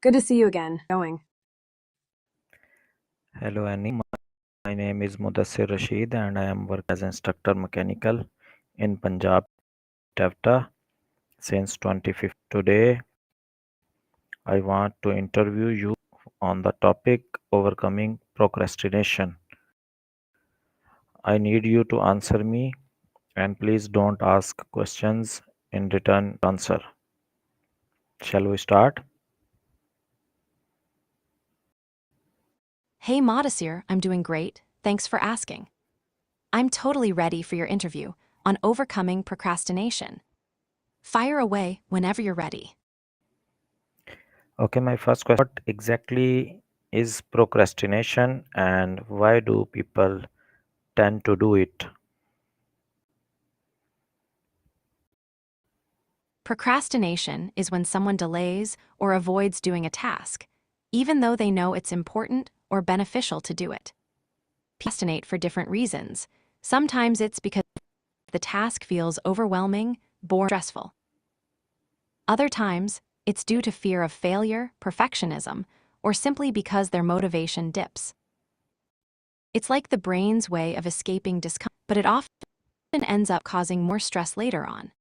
Good to see you again. Going. Hello Annie, my name is Mudassir Rasheed and I am working as instructor mechanical in Punjab, TEFTA since 2015. Today I want to interview you on the topic overcoming procrastination. I need you to answer me and please don't ask questions in return answer. Shall we start? Hey Modesir, I'm doing great. Thanks for asking. I'm totally ready for your interview on overcoming procrastination. Fire away whenever you're ready. Okay, my first question, what exactly is procrastination and why do people tend to do it? Procrastination is when someone delays or avoids doing a task, even though they know it's important or beneficial to do it. Procrastinate for different reasons. Sometimes it's because the task feels overwhelming, boring, or stressful. Other times, it's due to fear of failure, perfectionism, or simply because their motivation dips. It's like the brain's way of escaping discomfort, but it often ends up causing more stress later on.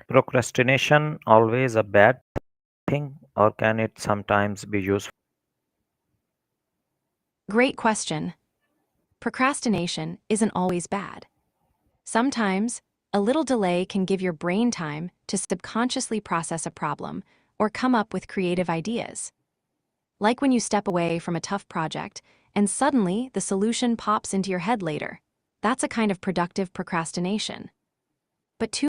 Procrastination always a bad thing or can it sometimes be useful? Great question. Procrastination isn't always bad. Sometimes, a little delay can give your brain time to subconsciously process a problem or come up with creative ideas. Like when you step away from a tough project and suddenly the solution pops into your head later. That's a kind of productive procrastination. But too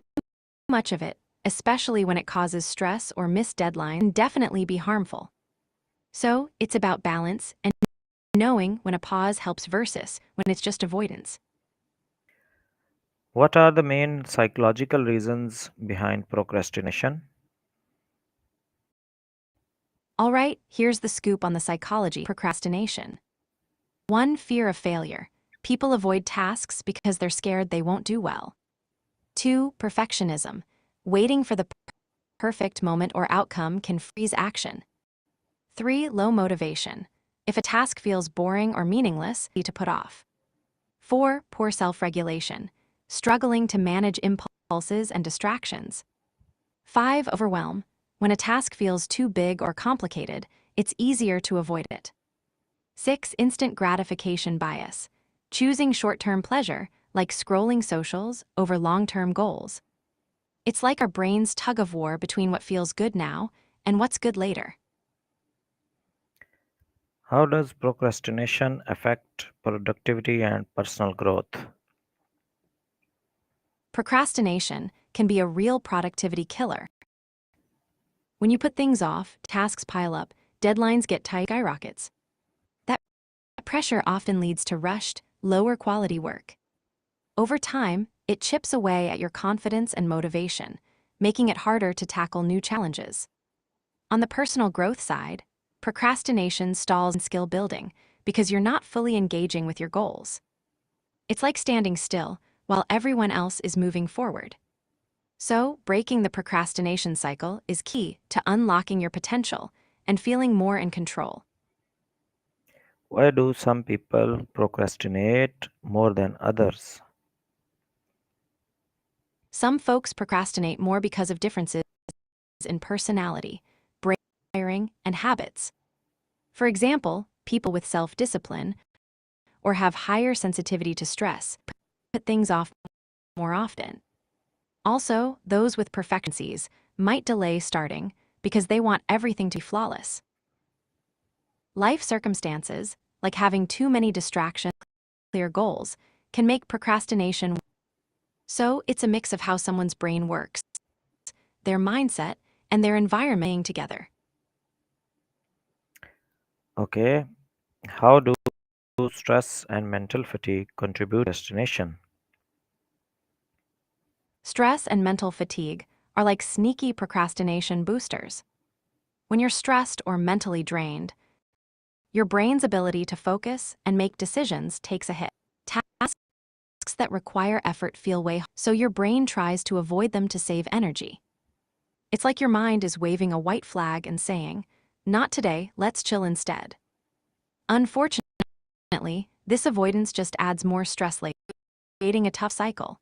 much of it, especially when it causes stress or missed deadlines, can definitely be harmful. So, it's about balance and knowing when a pause helps versus when it's just avoidance. What are the main psychological reasons behind procrastination? Alright, here's the scoop on the psychology of procrastination. 1. Fear of failure. People avoid tasks because they're scared they won't do well. 2. Perfectionism. Waiting for the perfect moment or outcome can freeze action. 3. Low motivation. If a task feels boring or meaningless, easy to put off. 4. Poor self-regulation. Struggling to manage impulses and distractions. 5. Overwhelm. When a task feels too big or complicated, it's easier to avoid it. 6. Instant gratification bias. Choosing short-term pleasure, like scrolling socials, over long-term goals. It's like our brain's tug-of-war between what feels good now and what's good later. How does procrastination affect productivity and personal growth? Procrastination can be a real productivity killer. When you put things off, tasks pile up, deadlines get tight, skyrockets. That pressure often leads to rushed, lower quality work. Over time, it chips away at your confidence and motivation, making it harder to tackle new challenges. On the personal growth side, procrastination stalls in skill building because you're not fully engaging with your goals. It's like standing still while everyone else is moving forward. So, breaking the procrastination cycle is key to unlocking your potential and feeling more in control. Why do some people procrastinate more than others? Some folks procrastinate more because of differences in personality, brain wiring, and habits. For example, people with self-discipline or have higher sensitivity to stress put things off more often. Also, those with perfectionism might delay starting because they want everything to be flawless. Life circumstances, like having too many distractions, clear goals, can make procrastination. So, it's a mix of how someone's brain works, their mindset, and their environment together. Okay, how do stress and mental fatigue contribute to procrastination? Stress and mental fatigue are like sneaky procrastination boosters. When you're stressed or mentally drained, your brain's ability to focus and make decisions takes a hit. Tasks that require effort feel way harder, so your brain tries to avoid them to save energy. It's like your mind is waving a white flag and saying, "Not today, let's chill instead." Unfortunately, this avoidance just adds more stress later, creating a tough cycle.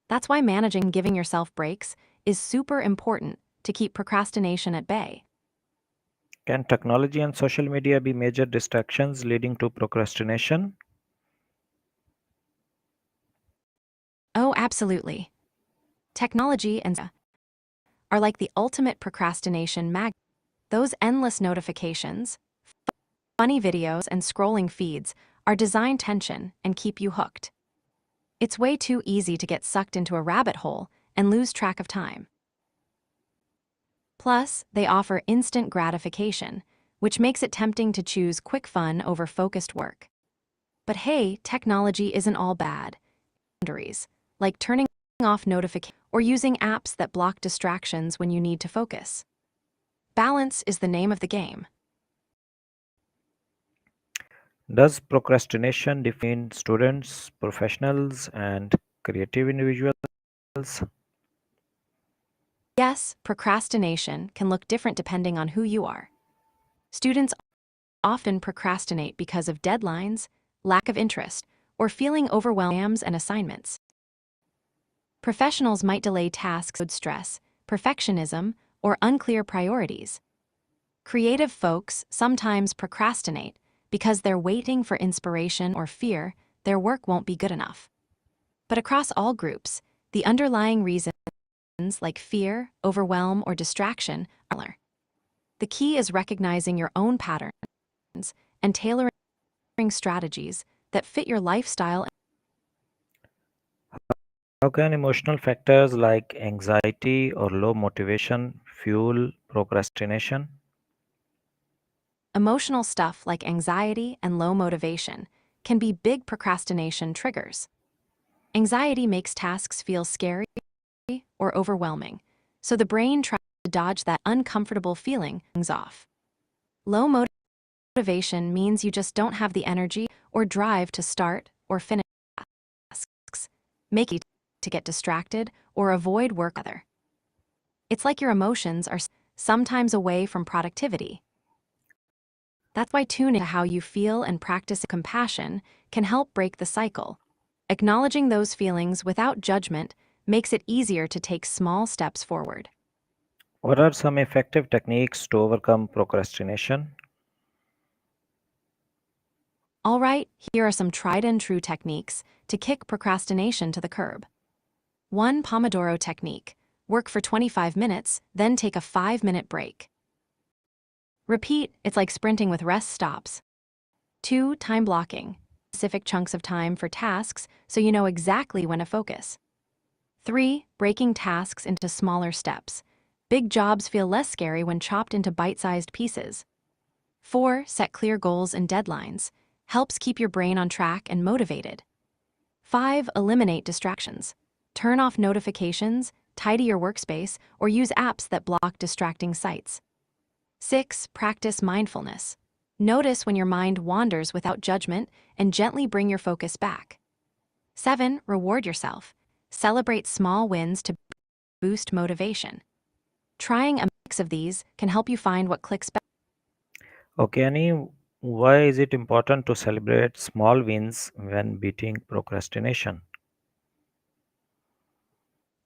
That's why managing and giving yourself breaks is super important to keep procrastination at bay. Can technology and social media be major distractions leading to procrastination? Oh, absolutely. Technology and are like the ultimate procrastination mag. Those endless notifications, funny videos, and scrolling feeds are designed to tension and keep you hooked. It's way too easy to get sucked into a rabbit hole and lose track of time. Plus, they offer instant gratification, which makes it tempting to choose quick fun over focused work. But hey, technology isn't all bad. Boundaries, like turning off notifications or using apps that block distractions when you need to focus. Balance is the name of the game. Does procrastination define students, professionals, and creative individuals? Yes, procrastination can look different depending on who you are. Students often procrastinate because of deadlines, lack of interest, or feeling overwhelmed by exams and assignments. Professionals might delay tasks due to stress, perfectionism, or unclear priorities. Creative folks sometimes procrastinate because they're waiting for inspiration or fear their work won't be good enough. But across all groups, the underlying reasons like fear, overwhelm, or distraction are similar. The key is recognizing your own patterns and tailoring strategies that fit your lifestyle. How can emotional factors like anxiety or low motivation fuel procrastination? Emotional stuff like anxiety and low motivation can be big procrastination triggers. Anxiety makes tasks feel scary or overwhelming, so the brain tries to dodge that uncomfortable feeling off. Low motivation means you just don't have the energy or drive to start or finish tasks, making it to get distracted or avoid work other. It's like your emotions are sometimes away from productivity. That's why tuning into how you feel and practice compassion can help break the cycle. Acknowledging those feelings without judgment makes it easier to take small steps forward. What are some effective techniques to overcome procrastination? All right, here are some tried and true techniques to kick procrastination to the curb. 1. Pomodoro Technique. Work for 25 minutes, then take a 5-minute break. Repeat, it's like sprinting with rest stops. 2. Time blocking. Specific chunks of time for tasks so you know exactly when to focus. 3. Breaking tasks into smaller steps. Big jobs feel less scary when chopped into bite-sized pieces. 4. Set clear goals and deadlines. Helps keep your brain on track and motivated. 5. Eliminate distractions. Turn off notifications, tidy your workspace, or use apps that block distracting sites. 6. Practice mindfulness. Notice when your mind wanders without judgment and gently bring your focus back. 7. Reward yourself. Celebrate small wins to boost motivation. Trying a mix of these can help you find what clicks best. Okay, Annie, why is it important to celebrate small wins when beating procrastination?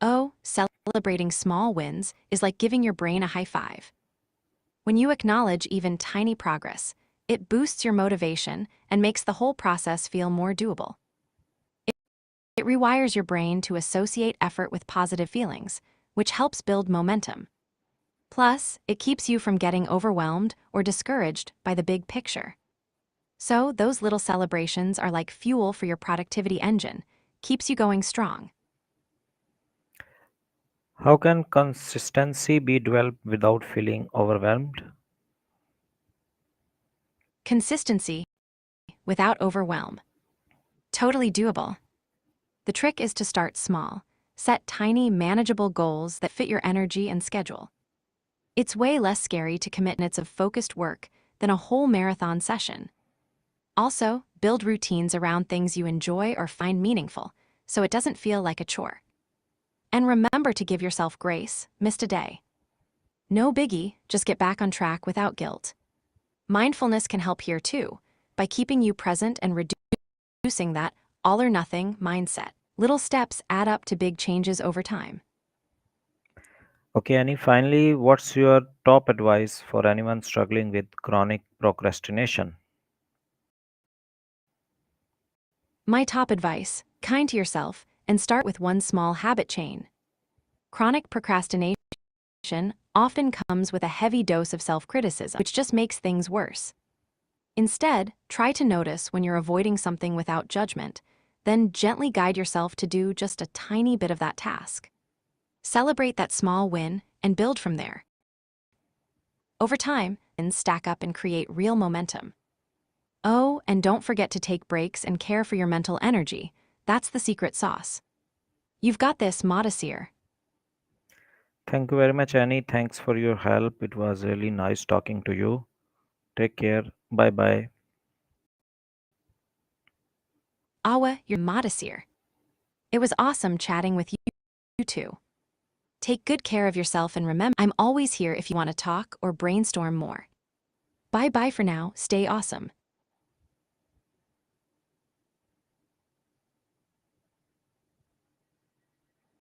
Oh, celebrating small wins is like giving your brain a high five. When you acknowledge even tiny progress, it boosts your motivation and makes the whole process feel more doable. It rewires your brain to associate effort with positive feelings, which helps build momentum. Plus, it keeps you from getting overwhelmed or discouraged by the big picture. So, those little celebrations are like fuel for your productivity engine, keeps you going strong. How can consistency be developed without feeling overwhelmed? Consistency without overwhelm. Totally doable. The trick is to start small. Set tiny, manageable goals that fit your energy and schedule. It's way less scary to commit minutes of focused work than a whole marathon session. Also, build routines around things you enjoy or find meaningful, so it doesn't feel like a chore. And remember to give yourself grace, missed a day. No biggie, just get back on track without guilt. Mindfulness can help here too, by keeping you present and reducing that all or nothing mindset. Little steps add up to big changes over time. Okay, Annie, finally, what's your top advice for anyone struggling with chronic procrastination? My top advice: kind to yourself and start with one small habit chain. Chronic procrastination often comes with a heavy dose of self-criticism, which just makes things worse. Instead, try to notice when you're avoiding something without judgment, then gently guide yourself to do just a tiny bit of that task. Celebrate that small win and build from there. Over time, wins stack up and create real momentum. Oh, and don't forget to take breaks and care for your mental energy. That's the secret sauce. You've got this, Modesir. Thank you very much, Annie. Thanks for your help. It was really nice talking to you. Take care. Bye bye. Awa, you're Modesir. It was awesome chatting with you too. Take good care of yourself and remember, I'm always here if you want to talk or brainstorm more. Bye bye for now, stay awesome.